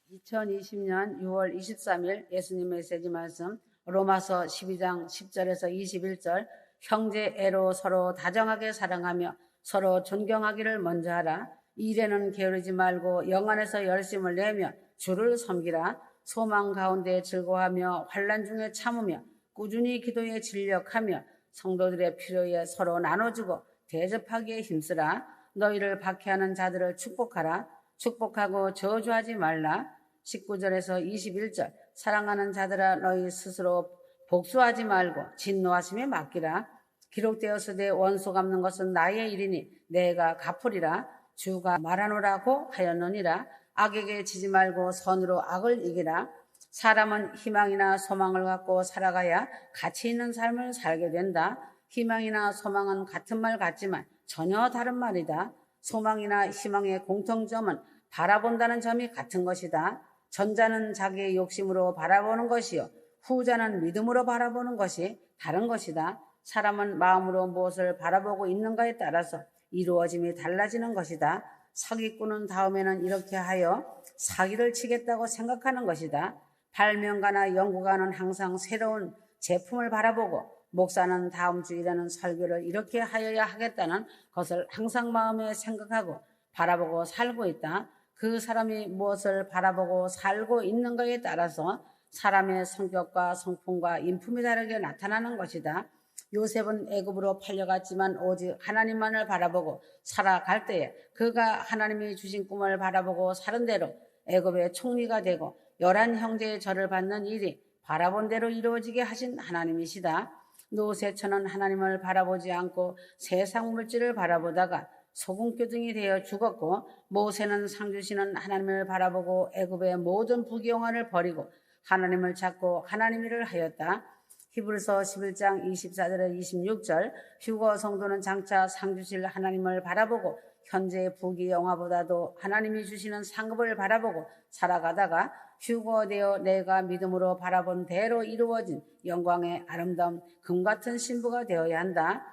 2020년 6월 23일 예수님 메시지 말씀 로마서 12장 10절에서 21절 형제애로 서로 다정하게 사랑하며 서로 존경하기를 먼저 하라. 일에는 게으르지 말고 영 안에서 열심을 내며 주를 섬기라. 소망 가운데 즐거워하며 환난 중에 참으며 꾸준히 기도에 진력하며 성도들의 필요에 서로 나눠주고 대접하기에 힘쓰라. 너희를 박해하는 자들을 축복하라. 축복하고 저주하지 말라. 19절에서 21절 사랑하는 자들아 너희 스스로 복수하지 말고 진노하심에 맡기라. 기록되었으되 원수 갚는 것은 나의 일이니 내가 갚으리라. 주가 말하노라고 하였느니라. 악에게 지지 말고 선으로 악을 이기라. 사람은 희망이나 소망을 갖고 살아가야 가치 있는 삶을 살게 된다. 희망이나 소망은 같은 말 같지만 전혀 다른 말이다. 소망이나 희망의 공통점은 바라본다는 점이 같은 것이다. 전자는 자기의 욕심으로 바라보는 것이요 후자는 믿음으로 바라보는 것이 다른 것이다. 사람은 마음으로 무엇을 바라보고 있는가에 따라서 이루어짐이 달라지는 것이다. 사기꾼은 다음에는 이렇게 하여 사기를 치겠다고 생각하는 것이다. 발명가나 연구가는 항상 새로운 제품을 바라보고 목사는 다음 주일에는 설교를 이렇게 하여야 하겠다는 것을 항상 마음에 생각하고 바라보고 살고 있다. 그 사람이 무엇을 바라보고 살고 있는가에 따라서 사람의 성격과 성품과 인품이 다르게 나타나는 것이다. 요셉은 애굽으로 팔려갔지만 오직 하나님만을 바라보고 살아갈 때에 그가 하나님이 주신 꿈을 바라보고 사는 대로 애굽의 총리가 되고 11 형제의 절을 받는 일이 바라본 대로 이루어지게 하신 하나님이시다. 노새처는 하나님을 바라보지 않고 세상 물질을 바라보다가 소금교등이 되어 죽었고 모세는 상 주시는 하나님을 바라보고 애굽의 모든 부귀영화를 버리고 하나님을 찾고 하나님 일을 하였다. 히브리서 11장 24절에 26절 휴거 성도는 장차 상 주실 하나님을 바라보고 현재의 부귀영화보다도 하나님이 주시는 상급을 바라보고 살아가다가 휴거되어 내가 믿음으로 바라본 대로 이루어진 영광의 아름다운 금같은 신부가 되어야 한다.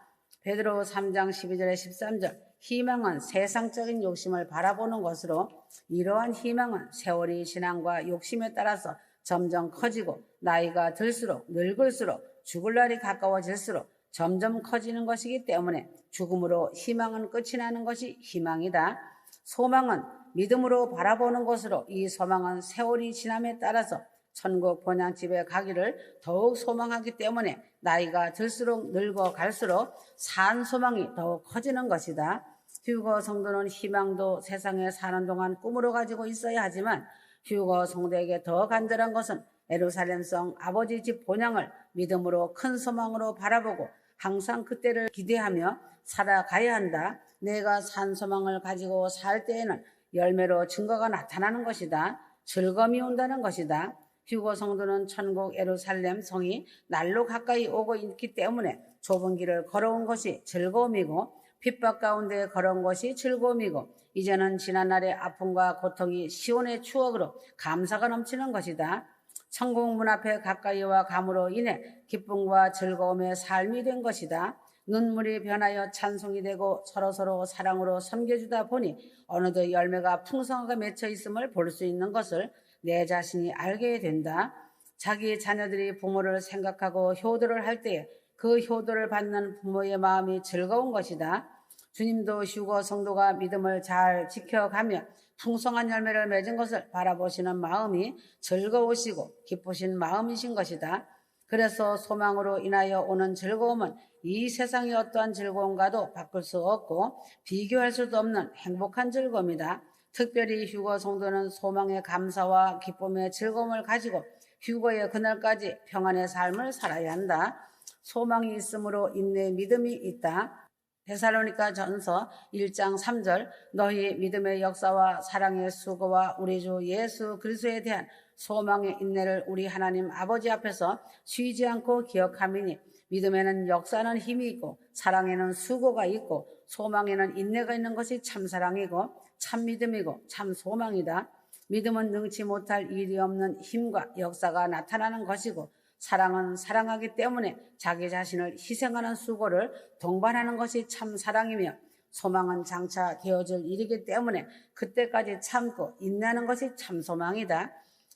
베드로 3장 12절에 13절 희망은 세상적인 욕심을 바라보는 것으로 이러한 희망은 세월이 신앙과 욕심에 따라서 점점 커지고 나이가 들수록 늙을수록 죽을 날이 가까워질수록 점점 커지는 것이기 때문에 죽음으로 희망은 끝이 나는 것이 희망이다. 소망은 믿음으로 바라보는 것으로 이 소망은 세월이 지남에 따라서 천국 본향집에 가기를 더욱 소망하기 때문에 나이가 들수록 늙어갈수록 산 소망이 더욱 커지는 것이다. 휴거 성도는 희망도 세상에 사는 동안 꿈으로 가지고 있어야 하지만 휴거 성도에게 더 간절한 것은 예루살렘성 아버지 집 본향을 믿음으로 큰 소망으로 바라보고 항상 그때를 기대하며 살아가야 한다. 내가 산 소망을 가지고 살 때에는 열매로 증거가 나타나는 것이다. 즐거움이 온다는 것이다. 휴거 성도는 천국 예루살렘 성이 날로 가까이 오고 있기 때문에 좁은 길을 걸어온 것이 즐거움이고 핍박 가운데 걸어온 것이 즐거움이고 이제는 지난날의 아픔과 고통이 시온의 추억으로 감사가 넘치는 것이다. 천국 문 앞에 가까이 와 감으로 인해 기쁨과 즐거움의 삶이 된 것이다. 눈물이 변하여 찬송이 되고 서로서로 사랑으로 섬겨주다 보니 어느덧 열매가 풍성하게 맺혀 있음을 볼 수 있는 것을 내 자신이 알게 된다. 자기 자녀들이 부모를 생각하고 효도를 할 때에 그 효도를 받는 부모의 마음이 즐거운 것이다. 주님도 휴거 성도가 믿음을 잘 지켜가며 풍성한 열매를 맺은 것을 바라보시는 마음이 즐거우시고 기쁘신 마음이신 것이다. 그래서 소망으로 인하여 오는 즐거움은 이 세상의 어떠한 즐거움과도 바꿀 수 없고 비교할 수도 없는 행복한 즐거움이다. 특별히 휴거 성도는 소망의 감사와 기쁨의 즐거움을 가지고 휴거의 그날까지 평안의 삶을 살아야 한다. 소망이 있으므로 인내의 믿음이 있다. 데살로니가 전서 1장 3절 너희 믿음의 역사와 사랑의 수고와 우리 주 예수 그리스도에 대한 소망의 인내를 우리 하나님 아버지 앞에서 쉬지 않고 기억함이니 믿음에는 역사는 힘이 있고 사랑에는 수고가 있고 소망에는 인내가 있는 것이 참 사랑이고 참 믿음이고 참 소망이다. 믿음은 능치 못할 일이 없는 힘과 역사가 나타나는 것이고 사랑은 사랑하기 때문에 자기 자신을 희생하는 수고를 동반하는 것이 참 사랑이며 소망은 장차 되어질 일이기 때문에 그때까지 참고 인내하는 것이 참 소망이다.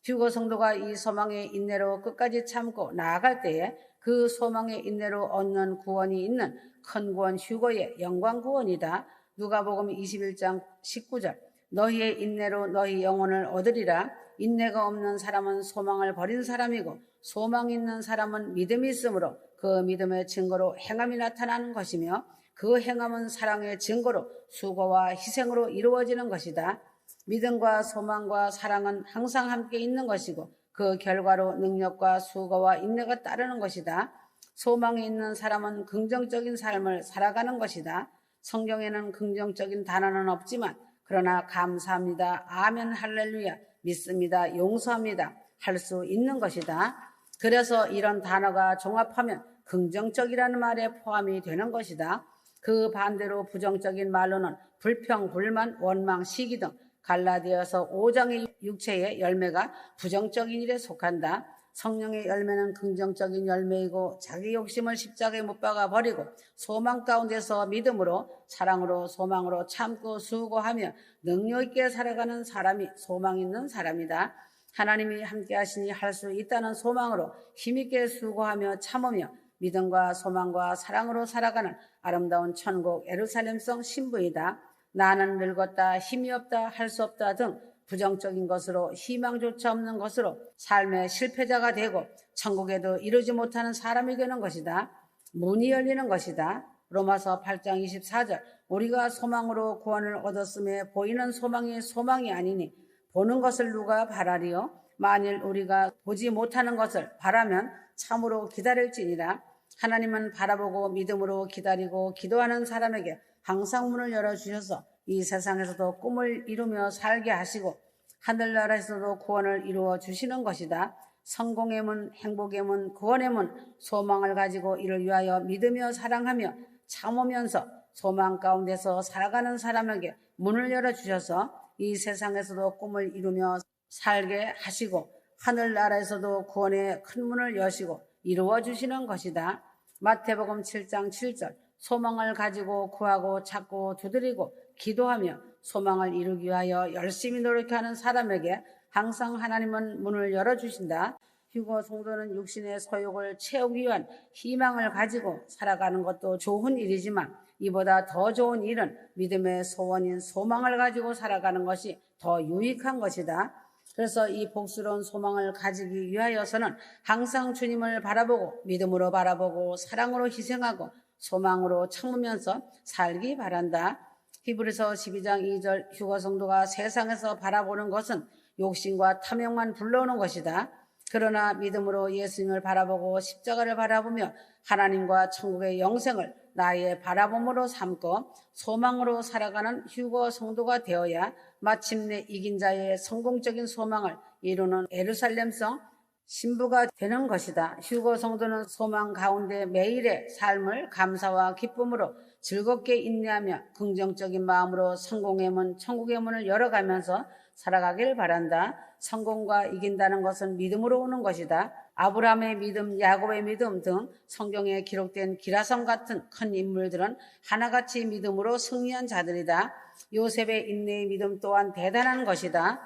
휴거 성도가 이 소망의 인내로 끝까지 참고 나아갈 때에 그 소망의 인내로 얻는 구원이 있는 큰 구원 휴거의 영광 구원이다. 누가복음 21장 19절 너희의 인내로 너희 영혼을 얻으리라. 인내가 없는 사람은 소망을 버린 사람이고 소망이 있는 사람은 믿음이 있으므로 그 믿음의 증거로 행함이 나타나는 것이며 그 행함은 사랑의 증거로 수고와 희생으로 이루어지는 것이다. 믿음과 소망과 사랑은 항상 함께 있는 것이고 그 결과로 능력과 수고와 인내가 따르는 것이다. 소망이 있는 사람은 긍정적인 삶을 살아가는 것이다. 성경에는 긍정적인 단어는 없지만 그러나 감사합니다, 아멘, 할렐루야, 믿습니다, 용서합니다 할 수 있는 것이다. 그래서 이런 단어가 종합하면 긍정적이라는 말에 포함이 되는 것이다. 그 반대로 부정적인 말로는 불평, 불만, 원망, 시기 등 갈라디아서 5장의 육체의 열매가 부정적인 일에 속한다. 성령의 열매는 긍정적인 열매이고 자기 욕심을 십자가에 못 박아 버리고 소망 가운데서 믿음으로 사랑으로 소망으로 참고 수고하며 능력 있게 살아가는 사람이 소망 있는 사람이다. 하나님이 함께 하시니 할 수 있다는 소망으로 힘있게 수고하며 참으며 믿음과 소망과 사랑으로 살아가는 아름다운 천국 예루살렘성 신부이다. 나는 늙었다, 힘이 없다, 할 수 없다 등 부정적인 것으로 희망조차 없는 것으로 삶의 실패자가 되고 천국에도 이루지 못하는 사람이 되는 것이다. 문이 열리는 것이다. 로마서 8장 24절 우리가 소망으로 구원을 얻었음에 보이는 소망이 소망이 아니니 보는 것을 누가 바라리요? 만일 우리가 보지 못하는 것을 바라면 참으로 기다릴지니라. 하나님은 바라보고 믿음으로 기다리고 기도하는 사람에게 항상 문을 열어주셔서 이 세상에서도 꿈을 이루며 살게 하시고 하늘나라에서도 구원을 이루어 주시는 것이다. 성공의 문, 행복의 문, 구원의 문, 소망을 가지고 이를 위하여 믿으며 사랑하며 참으면서 소망 가운데서 살아가는 사람에게 문을 열어주셔서 이 세상에서도 꿈을 이루며 살게 하시고 하늘나라에서도 구원의 큰 문을 여시고 이루어 주시는 것이다. 마태복음 7장 7절 소망을 가지고 구하고 찾고 두드리고 기도하며 소망을 이루기 위하여 열심히 노력하는 사람에게 항상 하나님은 문을 열어주신다. 휴거 성도는 육신의 소욕을 채우기 위한 희망을 가지고 살아가는 것도 좋은 일이지만 이보다 더 좋은 일은 믿음의 소원인 소망을 가지고 살아가는 것이 더 유익한 것이다. 그래서 이 복스러운 소망을 가지기 위하여서는 항상 주님을 바라보고 믿음으로 바라보고 사랑으로 희생하고 소망으로 참으면서 살기 바란다. 히브리서 12장 2절 휴거 성도가 세상에서 바라보는 것은 욕심과 탐욕만 불러오는 것이다. 그러나 믿음으로 예수님을 바라보고 십자가를 바라보며 하나님과 천국의 영생을 나의 바라봄으로 삼고 소망으로 살아가는 휴거 성도가 되어야 마침내 이긴 자의 성공적인 소망을 이루는 예루살렘성 신부가 되는 것이다. 휴거 성도는 소망 가운데 매일의 삶을 감사와 기쁨으로 즐겁게 인내하며 긍정적인 마음으로 성공의 문, 천국의 문을 열어가면서 살아가길 바란다. 성공과 이긴다는 것은 믿음으로 오는 것이다. 아브라함의 믿음, 야곱의 믿음 등 성경에 기록된 기라성 같은 큰 인물들은 하나같이 믿음으로 승리한 자들이다. 요셉의 인내의 믿음 또한 대단한 것이다.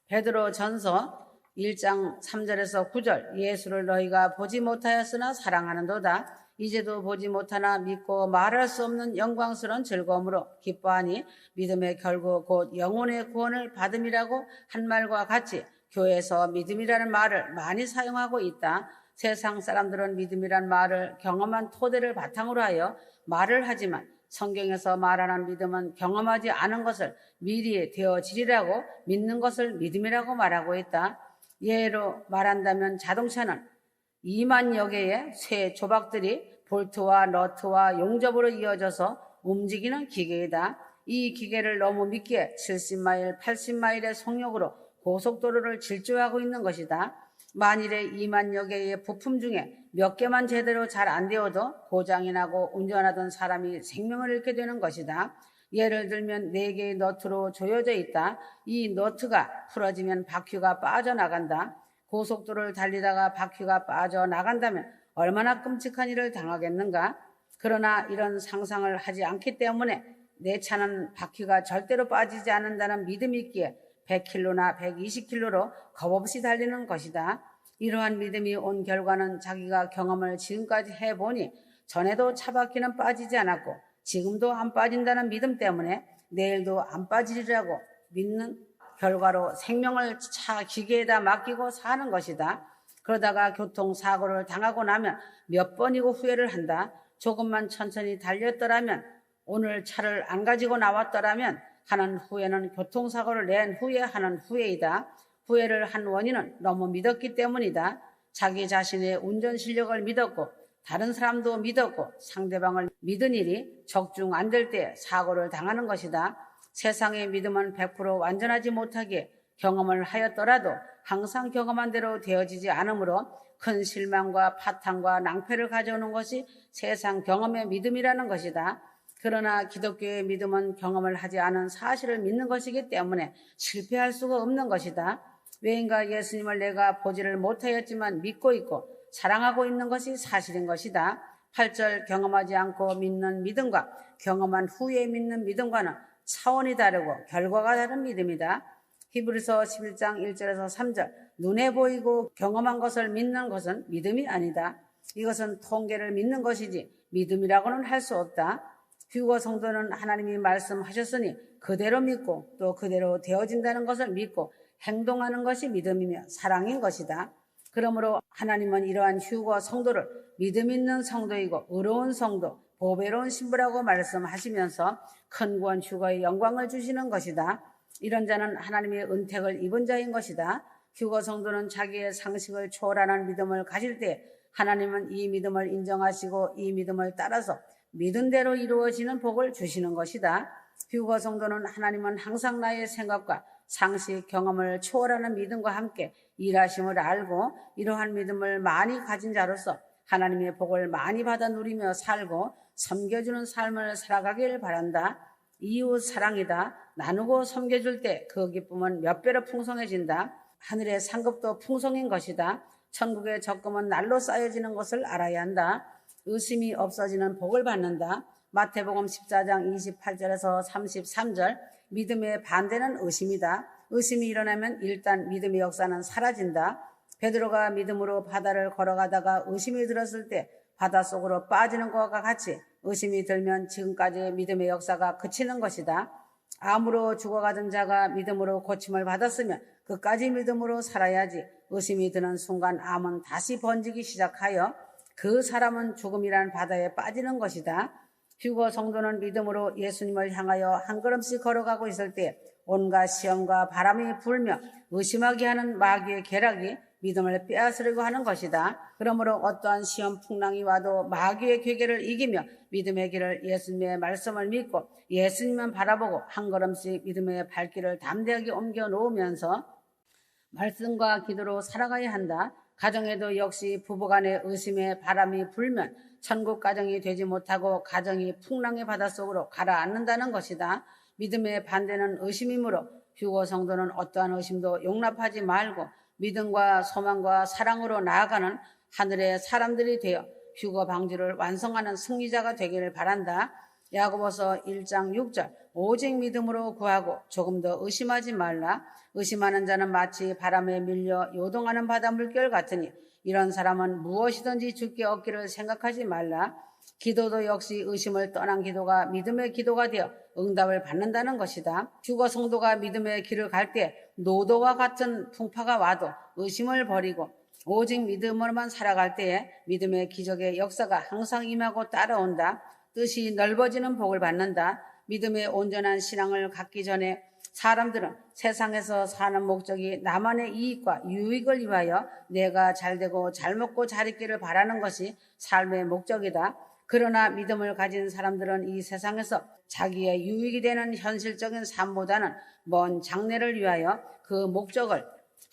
베드로 전서 1장 3절에서 9절 예수를 너희가 보지 못하였으나 사랑하는도다. 이제도 보지 못하나 믿고 말할 수 없는 영광스러운 즐거움으로 기뻐하니 믿음의 결국 곧 영혼의 구원을 받음이라고 한 말과 같이 교회에서 믿음이라는 말을 많이 사용하고 있다. 세상 사람들은 믿음이란 말을 경험한 토대를 바탕으로 하여 말을 하지만 성경에서 말하는 믿음은 경험하지 않은 것을 미리 되어지리라고 믿는 것을 믿음이라고 말하고 있다. 예로 말한다면 자동차는 2만여 개의 쇠 조각들이 볼트와 너트와 용접으로 이어져서 움직이는 기계이다. 이 기계를 너무 믿기에 70마일, 80마일의 속력으로 고속도로를 질주하고 있는 것이다. 만일에 2만여 개의 부품 중에 몇 개만 제대로 잘 안 되어도 고장이 나고 운전하던 사람이 생명을 잃게 되는 것이다. 예를 들면 4개의 너트로 조여져 있다. 이 너트가 풀어지면 바퀴가 빠져나간다. 고속도로를 달리다가 바퀴가 빠져나간다면 얼마나 끔찍한 일을 당하겠는가? 그러나 이런 상상을 하지 않기 때문에 내 차는 바퀴가 절대로 빠지지 않는다는 믿음이 있기에 100km나 120km로 겁없이 달리는 것이다. 이러한 믿음이 온 결과는 자기가 경험을 지금까지 해보니 전에도 차바퀴는 빠지지 않았고 지금도 안 빠진다는 믿음 때문에 내일도 안 빠지리라고 믿는 결과로 생명을 차 기계에다 맡기고 사는 것이다. 그러다가 교통사고를 당하고 나면 몇 번이고 후회를 한다. 조금만 천천히 달렸더라면, 오늘 차를 안 가지고 나왔더라면 하는 후회는 교통사고를 낸 후에 하는 후회이다. 후회를 한 원인은 너무 믿었기 때문이다. 자기 자신의 운전 실력을 믿었고 다른 사람도 믿었고 상대방을 믿은 일이 적중 안 될 때 사고를 당하는 것이다. 세상의 믿음은 100% 완전하지 못하기에 경험을 하였더라도 항상 경험한 대로 되어지지 않으므로 큰 실망과 파탄과 낭패를 가져오는 것이 세상 경험의 믿음이라는 것이다. 그러나 기독교의 믿음은 경험을 하지 않은 사실을 믿는 것이기 때문에 실패할 수가 없는 것이다. 왜인가 예수님을 내가 보지를 못하였지만 믿고 있고 사랑하고 있는 것이 사실인 것이다. 8절 경험하지 않고 믿는 믿음과 경험한 후에 믿는 믿음과는 차원이 다르고 결과가 다른 믿음이다. 히브리서 11장 1절에서 3절 눈에 보이고 경험한 것을 믿는 것은 믿음이 아니다. 이것은 통계를 믿는 것이지 믿음이라고는 할 수 없다. 휴거 성도는 하나님이 말씀하셨으니 그대로 믿고 또 그대로 되어진다는 것을 믿고 행동하는 것이 믿음이며 사랑인 것이다. 그러므로 하나님은 이러한 휴거 성도를 믿음 있는 성도이고 의로운 성도, 보배로운 신부라고 말씀하시면서 큰 구원 휴거의 영광을 주시는 것이다. 이런 자는 하나님의 은택을 입은 자인 것이다. 휴거 성도는 자기의 상식을 초월하는 믿음을 가질 때 하나님은 이 믿음을 인정하시고 이 믿음을 따라서 믿은 대로 이루어지는 복을 주시는 것이다. 휴거 성도는 하나님은 항상 나의 생각과 상식, 경험을 초월하는 믿음과 함께 일하심을 알고 이러한 믿음을 많이 가진 자로서 하나님의 복을 많이 받아 누리며 살고 섬겨주는 삶을 살아가길 바란다. 이웃 사랑이다. 나누고 섬겨줄 때 그 기쁨은 몇 배로 풍성해진다. 하늘의 상급도 풍성인 것이다. 천국의 적금은 날로 쌓여지는 것을 알아야 한다. 의심이 없어지는 복을 받는다. 마태복음 14장 28절에서 33절 믿음의 반대는 의심이다. 의심이 일어나면 일단 믿음의 역사는 사라진다. 베드로가 믿음으로 바다를 걸어가다가 의심이 들었을 때 바닷속으로 빠지는 것과 같이 의심이 들면 지금까지의 믿음의 역사가 그치는 것이다. 암으로 죽어가던 자가 믿음으로 고침을 받았으면 끝까지 믿음으로 살아야지 의심이 드는 순간 암은 다시 번지기 시작하여 그 사람은 죽음이란 바다에 빠지는 것이다. 휴거 성도는 믿음으로 예수님을 향하여 한 걸음씩 걸어가고 있을 때 온갖 시험과 바람이 불며 의심하게 하는 마귀의 계략이 믿음을 빼앗으려고 하는 것이다. 그러므로 어떠한 시험 풍랑이 와도 마귀의 괴계를 이기며 믿음의 길을 예수님의 말씀을 믿고 예수님만 바라보고 한 걸음씩 믿음의 발길을 담대하게 옮겨 놓으면서 말씀과 기도로 살아가야 한다. 가정에도 역시 부부간의 의심의 바람이 불면 천국 가정이 되지 못하고 가정이 풍랑의 바닷속으로 가라앉는다는 것이다. 믿음의 반대는 의심이므로 휴거 성도는 어떠한 의심도 용납하지 말고 믿음과 소망과 사랑으로 나아가는 하늘의 사람들이 되어 휴거 방주를 완성하는 승리자가 되기를 바란다. 야고보서 1장 6절 오직 믿음으로 구하고 조금 더 의심하지 말라. 의심하는 자는 마치 바람에 밀려 요동하는 바다 물결 같으니 이런 사람은 무엇이든지 주께 얻기를 생각하지 말라. 기도도 역시 의심을 떠난 기도가 믿음의 기도가 되어 응답을 받는다는 것이다. 휴거 성도가 믿음의 길을 갈 때 노도와 같은 풍파가 와도 의심을 버리고 오직 믿음으로만 살아갈 때에 믿음의 기적의 역사가 항상 임하고 따라온다. 뜻이 넓어지는 복을 받는다. 믿음의 온전한 신앙을 갖기 전에 사람들은 세상에서 사는 목적이 나만의 이익과 유익을 위하여 내가 잘되고 잘 먹고 잘 있기를 바라는 것이 삶의 목적이다. 그러나 믿음을 가진 사람들은 이 세상에서 자기의 유익이 되는 현실적인 삶보다는 먼 장래를 위하여 그 목적을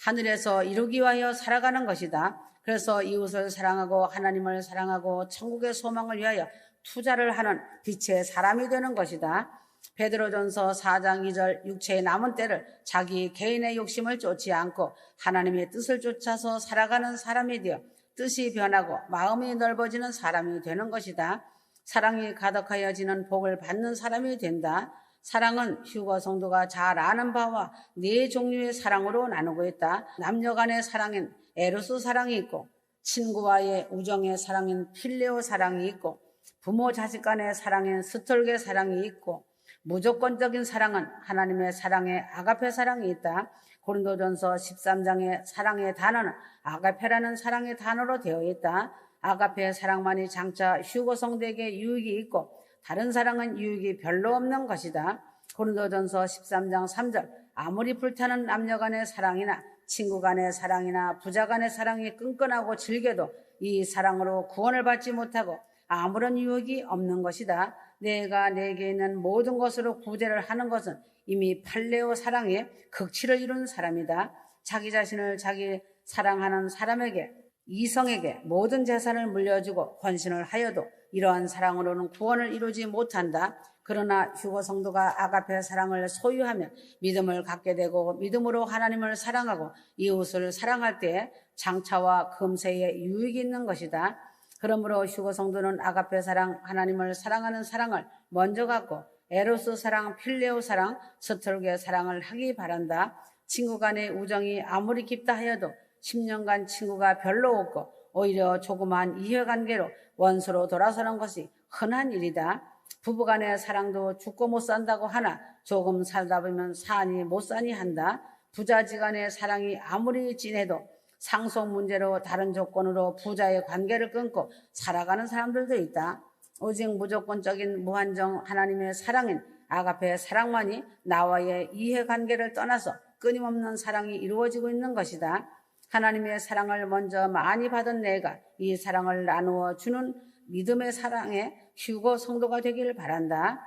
하늘에서 이루기 위하여 살아가는 것이다. 그래서 이웃을 사랑하고 하나님을 사랑하고 천국의 소망을 위하여 투자를 하는 빛의 사람이 되는 것이다. 베드로전서 4장 2절 육체의 남은 때를 자기 개인의 욕심을 쫓지 않고 하나님의 뜻을 쫓아서 살아가는 사람이 되어 뜻이 변하고 마음이 넓어지는 사람이 되는 것이다. 사랑이 가득하여지는 복을 받는 사람이 된다. 사랑은 휴거 성도가 잘 아는 바와 네 종류의 사랑으로 나누고 있다. 남녀 간의 사랑엔 에로스 사랑이 있고, 친구와의 우정의 사랑엔 필레오 사랑이 있고, 부모 자식 간의 사랑엔 스톨게 사랑이 있고, 무조건적인 사랑은 하나님의 사랑에 아가페 사랑이 있다. 고린도전서 13장의 사랑의 단어는 아가페라는 사랑의 단어로 되어 있다. 아가페의 사랑만이 장차 휴거 성도에게 유익이 있고 다른 사랑은 유익이 별로 없는 것이다. 고린도전서 13장 3절 아무리 불타는 남녀 간의 사랑이나 친구 간의 사랑이나 부자 간의 사랑이 끈끈하고 질겨도 이 사랑으로 구원을 받지 못하고 아무런 유익이 없는 것이다. 내가 내게 있는 모든 것으로 구제를 하는 것은 이미 팔레오 사랑의 극치를 이룬 사람이다. 자기 자신을 자기 사랑하는 사람에게, 이성에게 모든 재산을 물려주고 헌신을 하여도 이러한 사랑으로는 구원을 이루지 못한다. 그러나 휴거 성도가 아가페 사랑을 소유하면 믿음을 갖게 되고 믿음으로 하나님을 사랑하고 이웃을 사랑할 때 장차와 금세에 유익이 있는 것이다. 그러므로 휴거 성도는 아가페 사랑, 하나님을 사랑하는 사랑을 먼저 갖고 에로스 사랑, 필레오 사랑, 스톨게 사랑을 하기 바란다. 친구 간의 우정이 아무리 깊다 하여도 10년간 친구가 별로 없고 오히려 조그마한 이해관계로 원수로 돌아서는 것이 흔한 일이다. 부부간의 사랑도 죽고 못 산다고 하나 조금 살다 보면 사니 못 사니 한다. 부자지간의 사랑이 아무리 진해도 상속 문제로 다른 조건으로 부자의 관계를 끊고 살아가는 사람들도 있다. 오직 무조건적인 무한정 하나님의 사랑인 아가페의 사랑만이 나와의 이해관계를 떠나서 끊임없는 사랑이 이루어지고 있는 것이다. 하나님의 사랑을 먼저 많이 받은 내가 이 사랑을 나누어 주는 믿음의 사랑의 휴거 성도가 되기를 바란다.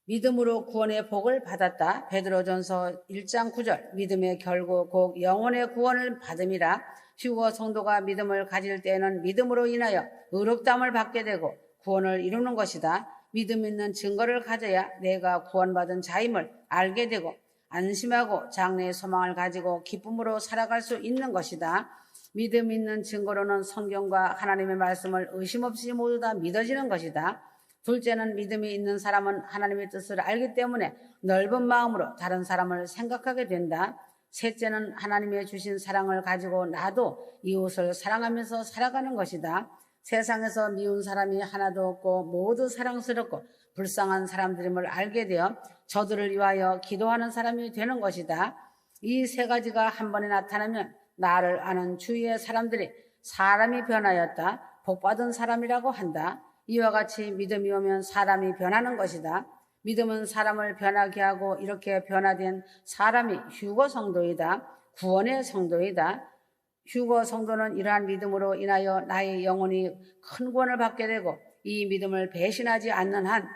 믿음으로 구원의 복을 받았다. 베드로전서 1장 9절 믿음의 결국 곧 영혼의 구원을 받음이라. 휴거 성도가 믿음을 가질 때에는 믿음으로 인하여 의롭다함을 받게 되고 구원을 이루는 것이다. 믿음 있는 증거를 가져야 내가 구원받은 자임을 알게 되고 안심하고 장래의 소망을 가지고 기쁨으로 살아갈 수 있는 것이다. 믿음 있는 증거로는 성경과 하나님의 말씀을 의심 없이 모두 다 믿어지는 것이다. 둘째는 믿음이 있는 사람은 하나님의 뜻을 알기 때문에 넓은 마음으로 다른 사람을 생각하게 된다. 셋째는 하나님의 주신 사랑을 가지고 나도 이웃을 사랑하면서 살아가는 것이다. 세상에서 미운 사람이 하나도 없고 모두 사랑스럽고 불쌍한 사람들임을 알게 되어 저들을 위하여 기도하는 사람이 되는 것이다. 이 세 가지가 한 번에 나타나면 나를 아는 주위의 사람들이 사람이 변하였다, 복받은 사람이라고 한다. 이와 같이 믿음이 오면 사람이 변하는 것이다. 믿음은 사람을 변하게 하고 이렇게 변화된 사람이 휴거 성도이다. 구원의 성도이다. 휴거 성도는 이러한 믿음으로 인하여 나의 영혼이 큰 구원을 받게 되고 이 믿음을 배신하지 않는 한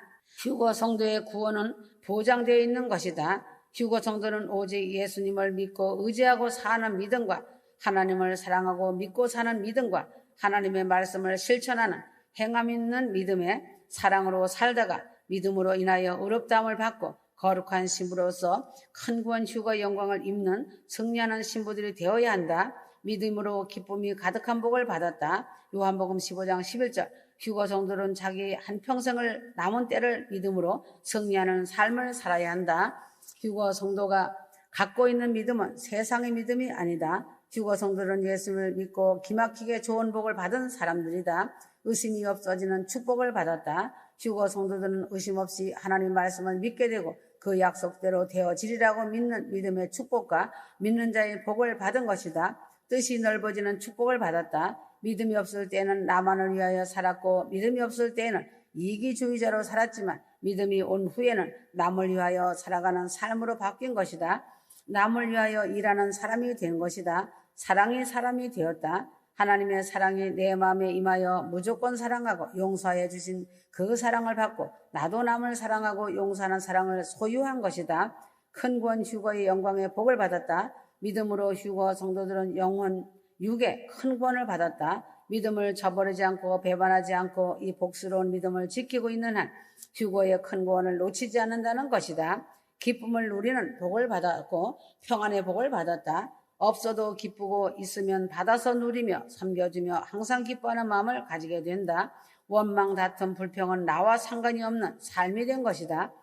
휴거 성도의 구원은 보장되어 있는 것이다. 휴거 성도는 오직 예수님을 믿고 의지하고 사는 믿음과 하나님을 사랑하고 믿고 사는 믿음과 하나님의 말씀을 실천하는 행함 있는 믿음의 사랑으로 살다가 믿음으로 인하여 의롭다함을 받고 거룩한 신부로서 큰 구원 휴거 영광을 입는 승리하는 신부들이 되어야 한다. 믿음으로 기쁨이 가득한 복을 받았다. 요한복음 15장 11절 휴거 성도는 자기 한평생을 남은 때를 믿음으로 승리하는 삶을 살아야 한다. 휴거 성도가 갖고 있는 믿음은 세상의 믿음이 아니다. 휴거 성도는 예수를 믿고 기막히게 좋은 복을 받은 사람들이다. 의심이 없어지는 축복을 받았다. 휴거 성도들은 의심 없이 하나님 말씀을 믿게 되고 그 약속대로 되어지리라고 믿는 믿음의 축복과 믿는 자의 복을 받은 것이다. 뜻이 넓어지는 축복을 받았다. 믿음이 없을 때는 나만을 위하여 살았고 믿음이 없을 때에는 이기주의자로 살았지만 믿음이 온 후에는 남을 위하여 살아가는 삶으로 바뀐 것이다. 남을 위하여 일하는 사람이 된 것이다. 사랑이 사람이 되었다. 하나님의 사랑이 내 마음에 임하여 무조건 사랑하고 용서해 주신 그 사랑을 받고 나도 남을 사랑하고 용서하는 사랑을 소유한 것이다. 큰 구원 휴거의 영광의 복을 받았다. 믿음으로 휴거 성도들은 영혼 육에 큰 구원을 받았다. 믿음을 저버리지 않고 배반하지 않고 이 복스러운 믿음을 지키고 있는 한 휴거의 큰 구원을 놓치지 않는다는 것이다. 기쁨을 누리는 복을 받았고 평안의 복을 받았다. 없어도 기쁘고 있으면 받아서 누리며 섬겨주며 항상 기뻐하는 마음을 가지게 된다. 원망, 다툼, 불평은 나와 상관이 없는 삶이 된 것이다.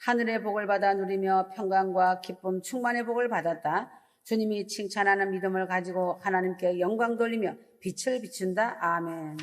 하늘의 복을 받아 누리며 평강과 기쁨, 충만의 복을 받았다. 주님이 칭찬하는 믿음을 가지고 하나님께 영광 돌리며 빛을 비춘다. 아멘.